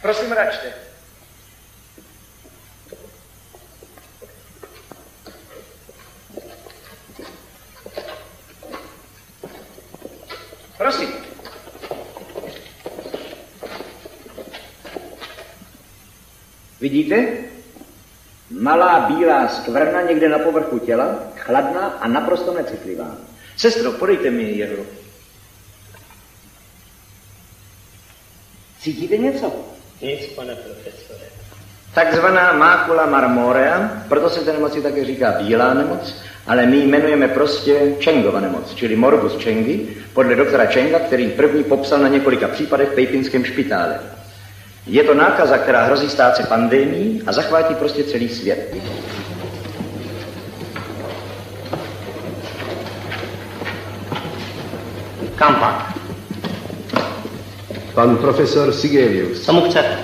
Prosím, račte. Prosím. Vidíte? Malá bílá skvrna někde na povrchu těla, chladná a naprosto necitlivá. Sestro, podejte mi jeho. Cítíte něco? Nic, pane profesore. Takzvaná mácula marmorea, proto se té nemoci také říká bílá nemoc, ale my jmenujeme prostě Chengova nemoc, čili morbus Chengy, podle doktora Chenga, který první popsal na několika případech v pejpinském špitále. Je to nákaza, která hrozí stát se pandemií a zachvátí prostě celý svět. Kam pak? Pan profesor Sigelius. Co mu chcete?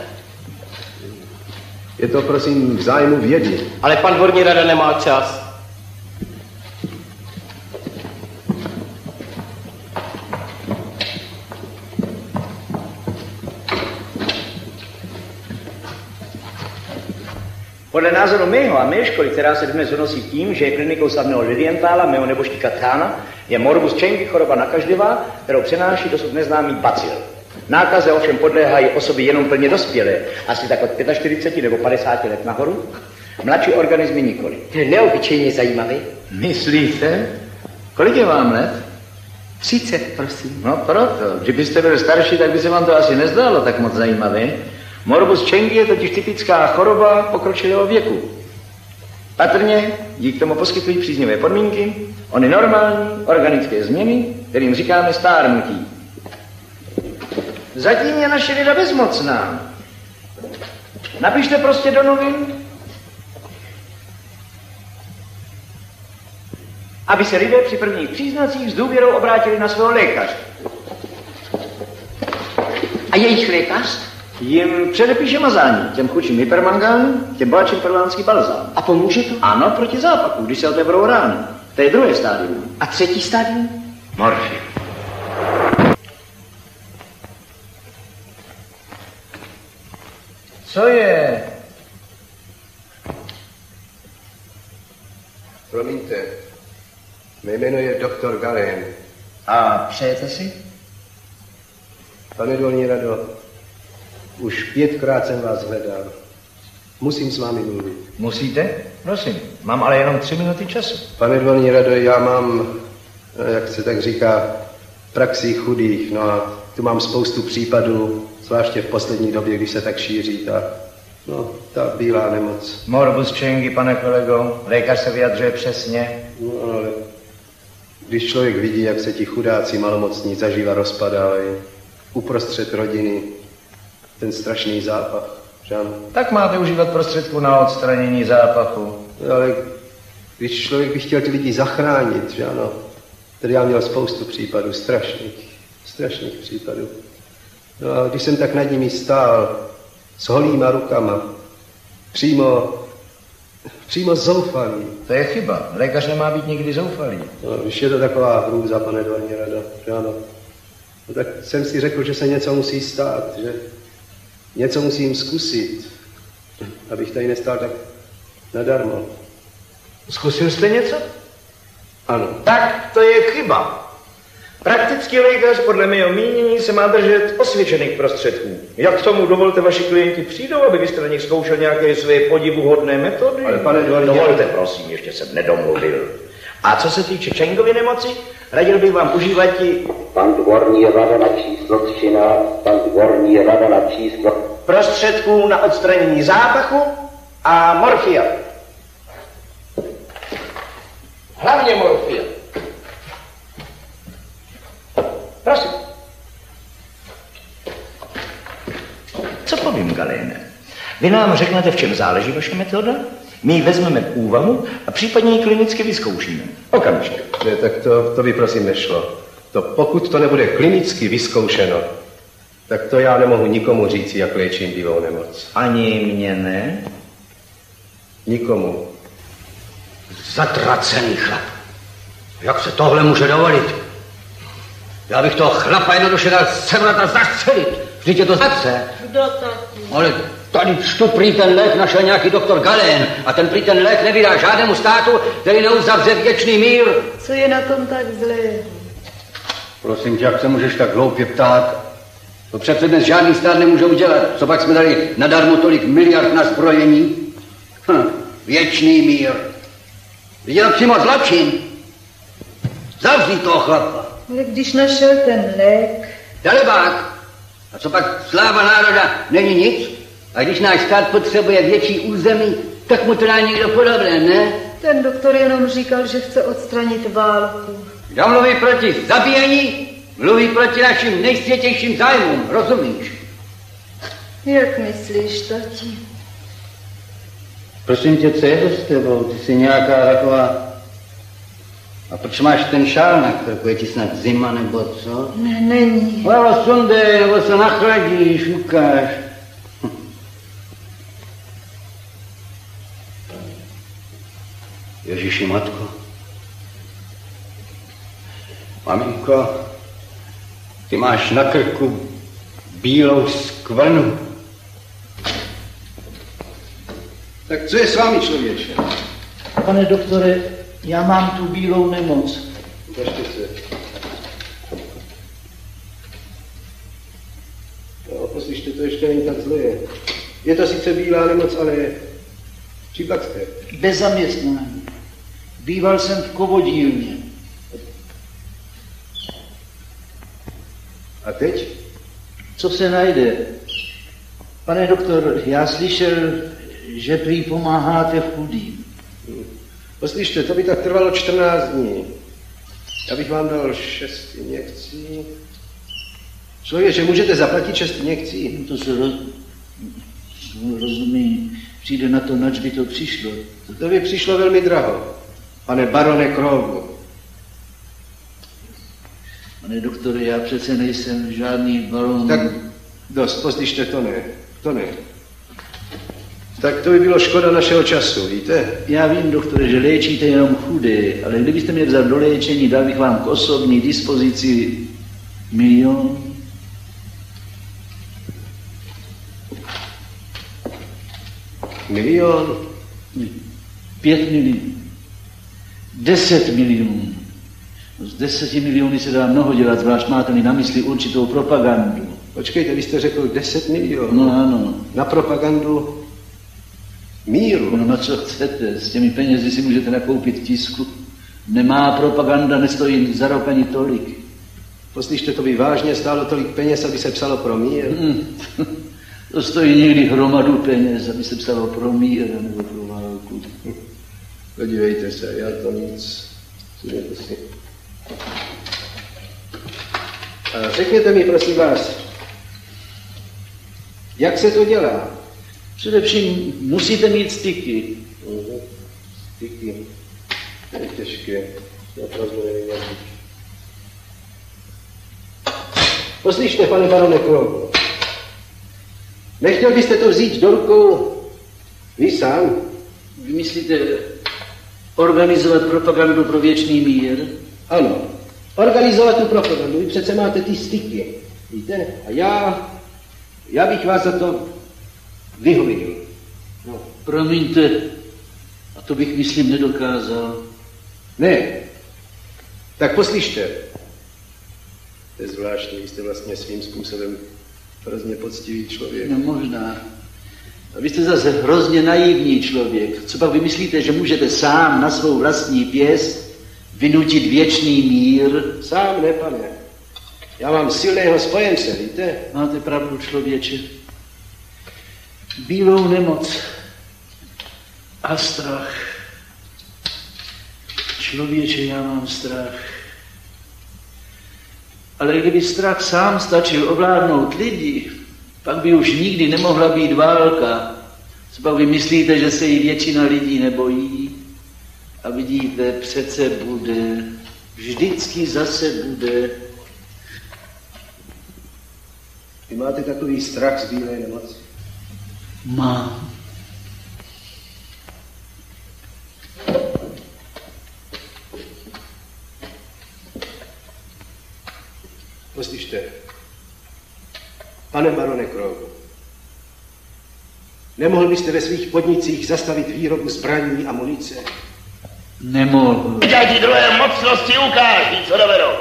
Je to prosím v zájmu vědy. Ale pan dvorní rada nemá čas. Podle názoru mého a mé školy, která se dnes honosí tím, že je klinikou slavného Lilienthala, mého nebožtíka Thána, je morbus Chengy choroba nakažlivá, kterou přenáší dosud neznámý bacil. Nákaze ovšem podléhají osoby jenom plně dospělé, asi tak od 45 nebo 50 let nahoru. Mladší organismy nikoli. To je neobyčejně zajímavý. Myslíte? Kolik je vám let? 30, prosím. No proto. Kdybyste byli starší, tak by se vám to asi nezdálo tak moc zajímavé. Morbus Chengy je totiž typická choroba pokročilého věku. Patrně díky tomu poskytují příznivé podmínky, ony normální organické změny, kterým říkáme stárnutí. Zatím je naše věda bezmocná. Napište prostě do novin, aby se lidé při prvních příznacích s důvěrou obrátili na svého lékaře. A jejich lékař? Jim předepíše mazání, těm chudším hypermangán, těm bohatším perlánský balzám. A pomůže to? Ano, proti zápachu, když se otevřou rány. To je druhé stádium. A třetí stádium? Morfin. Co je? Promiňte, mé jméno je doktor Galen. A přejete si? Pane dvorní rado, už 5krát jsem vás hledal. Musím s vámi mluvit. Musíte? Prosím, mám ale jenom 3 minuty času. Pane dvorní rado, já mám, jak se tak říká, praxi chudých. No a tu mám spoustu případů, zvláště v poslední době, když se tak šíří ta bílá nemoc. Morbus Chengy, pane kolego, lékař se vyjadřuje přesně. No, ale když člověk vidí, jak se ti chudáci malomocní zaživa rozpadávají uprostřed rodiny, ten strašný zápach, že ano? Tak máte užívat prostředků na odstranění zápachu. Ale když člověk by chtěl ty lidi zachránit, že ano? Tady já měl spoustu případů, strašných případů. No a když jsem tak nad nimi stál, s holýma rukama, přímo zoufalý. To je chyba. Lékař nemá být nikdy zoufalý. No, když je to taková hrůza, pane dvorní rado, že ano? No, tak jsem si řekl, že se něco musí stát, že něco musím zkusit, abych tady nestál tak nadarmo. Zkusil jste něco? Ano. Tak to je chyba. Praktický lékař podle mého mínění se má držet osvědčených prostředků. Jak k tomu dovolte vaši klienti přijdou, aby byste na nich zkoušel nějaké své podivuhodné metody? Ale pane dvorní... Dovolte, prosím, ještě jsem nedomluvil. A co se týče Chengovy nemoci, radil bych vám užívat Pan dvorní rada na číslo 13, pan dvorní rada na číslo... prostředků na odstranění zápachu a morfia. Hlavně morfia. Prosím. Co povím, Galéne? Vy nám řeknete, v čem záleží vaše metoda? My ji vezmeme v úvahu a případně ji klinicky vyzkoušíme. Okamžitě. Ne, tak to by prosím nešlo. Pokud to nebude klinicky vyzkoušeno, tak to já nemohu nikomu říct, jak léčím bílou nemoc. Ani mě ne? Nikomu. Zatracený chlap. Jak se tohle může dovolit? Já bych toho chlapa jednoduše dal sebrat a zastřelit. Vždyť je to zase. Kdo taky? Ale tady čtu prý ten lék našel nějaký doktor Galén a ten prý ten lék nevydá žádnému státu, který neuzavře věčný mír. Co je na tom tak zlého? Prosím tě, jak se můžeš tak hloupě ptát? To přece dnes žádný stát nemůže udělat. Co pak jsme dali nadarmo tolik miliard na zbrojení? Věčný mír. Viděl přímo zločin. Zavřít toho chlapa. Ale když našel ten lék... Dalibák. A co pak sláva národa není nic? A když náš stát potřebuje větší území, tak mu to dá někdo podobný, ne? Ten doktor jenom říkal, že chce odstranit válku. Kdo mluví proti zabíjení, mluví proti našim nejsvětějším zájmům, rozumíš? Jak myslíš, tati? Prosím tě, co je to s tebou? Ty jsi nějaká taková... A proč máš ten šál na krku? Je ti snad zima nebo co? Ne, není. Hlava sundej, nebo se nachladíš, ukáž. Ježíši matko. Maminko, ty máš na krku bílou skvrnu. Tak co je s vámi, člověče? Pane doktore, já mám tu bílou nemoc. Ukažte se. No, poslyšte, to ještě není tak zlé. Je to sice bílá nemoc, ale čím pak jste? Bez zaměstnání. Býval jsem v kovodílně. A teď? Co se najde? Pane doktor, já slyšel, že prý pomáháte chudým. Poslyšte, to by tak trvalo 14 dní. Já bych vám dal 6 injekcí. Člověče, můžete zaplatit 6 injekcí? No to se rozumí. Přijde na to, nač by to přišlo. To by přišlo velmi draho. Pane barone Krogu. Pane doktore, já přece nejsem žádný baron. Tak dost, poslyšte, to ne. Tak to by bylo škoda našeho času, víte? Já vím, doktore, že léčíte jenom chudé, ale kdybyste mě vzal do léčení, dal bych vám k osobní dispozici 1 000 000. 1 000 000? 5 milionů. 10 milionů. Z 10 miliony se dá mnoho dělat, zvlášť máte-li na mysli určitou propagandu. Počkejte, vy jste řekl 10 milionů. No ano. Na propagandu míru. No co chcete, s těmi penězi si můžete nakoupit tisku. Nemá propaganda, nestojí za rok ani tolik. Poslyšte, to by vážně stálo tolik peněz, aby se psalo pro mír. To stojí někdy hromadu peněz, aby se psalo pro mír nebo pro válku. Podívejte se, já to nic. Si. A řekněte mi, prosím vás, jak se to dělá? Především musíte mít styky. Styky. To je těžké. Opravdu nevím, jak. Poslyšte, pane barone Krogu. Nechtěl byste to vzít do rukou vy sám? Vy myslíte organizovat propagandu pro věčný mír? Ano, organizovat tu propagandu. Vy přece máte ty styky, víte? A já bych vás za to vyhověl. No. Promiňte, a to bych, myslím, nedokázal. Ne, tak poslyšte. To je zvláštní, vy jste vlastně svým způsobem hrozně poctivý člověk. No možná. A vy jste zase hrozně naivní člověk. Co pak vy myslíte, že můžete sám na svou vlastní pěst vynutit věčný mír? Sám ne, pane. Já mám silného spojence, víte? Máte pravdu, člověče. Bílou nemoc a strach. Člověče, já mám strach. Ale kdyby strach sám stačil ovládnout lidi, pak by už nikdy nemohla být válka. Co pak vy myslíte, že se jí většina lidí nebojí? A vidíte, přece bude. Vždycky zase bude. Vy máte takový strach z bílé nemoci? Mám. Poslyšte, pane barone Krogu, Nemohl byste ve svých podnicích zastavit výrobu zbraní a munice? Nemohl. Já ti druhé mocnosti ukáží, co dovedou.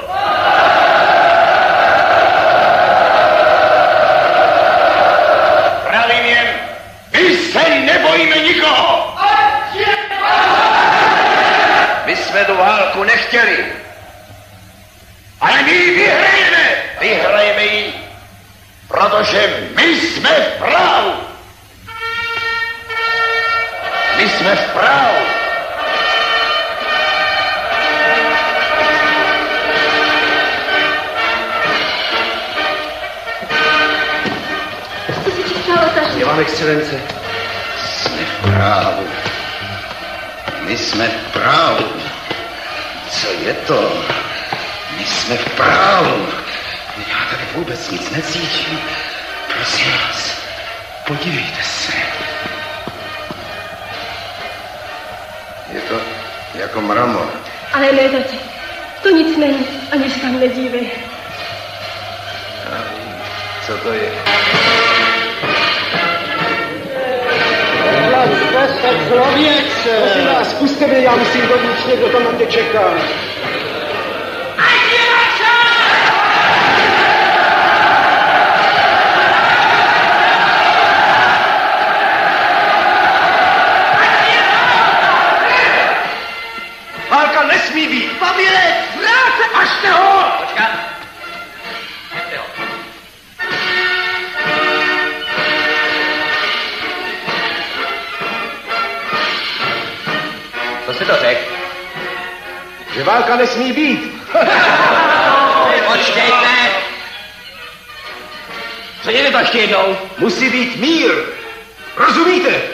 Pravím jen, my se nebojíme nikoho. My jsme tu válku nechtěli. Ale my ji vyhrajeme. Vyhrajeme ji, protože my jsme v právu. My jsme v právu. Je vám, excelence. Jsme v právu. My jsme v právu. Co je to? My jsme v právu. Já tady vůbec nic necítím. Prosím vás, podívejte se. Je to jako mramor. Ale ne, tati. To nic není, ani se tam nedívej. Co to je? Prosím vás, zkuste mě, já musím dovnitř, někdo tam na mě čeká. Válka nesmí být. Pavěrec, vráce, ažte ho! Počkat. Ažte ho. Co jsi to řekl? Že válka nesmí být. Počkejte! Řekněte to ještě jednou. Musí být mír. Rozumíte?